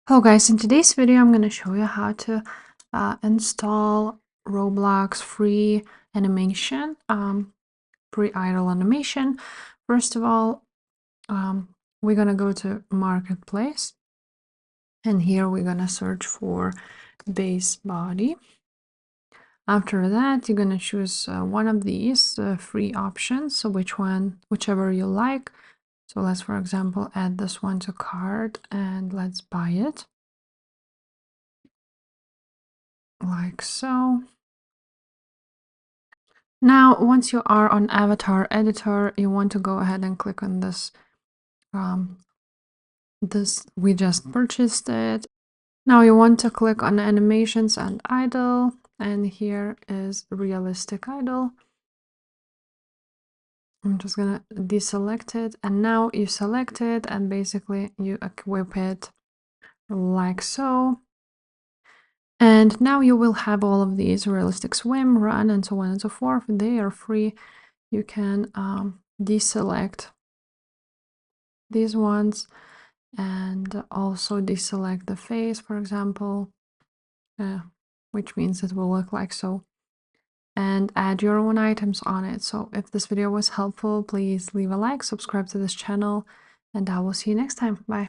Hello guys, in today's video I'm going to show you how to install Roblox free animation, free idle animation. First of all, we're going to go to Marketplace, and here we're going to search for base body. After that, you're going to choose one of these free options, so whichever you like. So let's, for example, add this one to cart and let's buy it. Like so. Now, once you are on Avatar Editor, you want to go ahead and click on this. We just purchased it. Now you want to click on Animations and Idle, and here is Realistic Idle. I'm just gonna deselect it, and now you select it, and basically you equip it like so. And now you will have all of these: realistic swim, run, and so on and so forth. They are free. You can deselect these ones and also deselect the face, for example, which means it will look like so, and add your own items on it. So if this video was helpful, please leave a like, subscribe to this channel, and I will see you next time. Bye.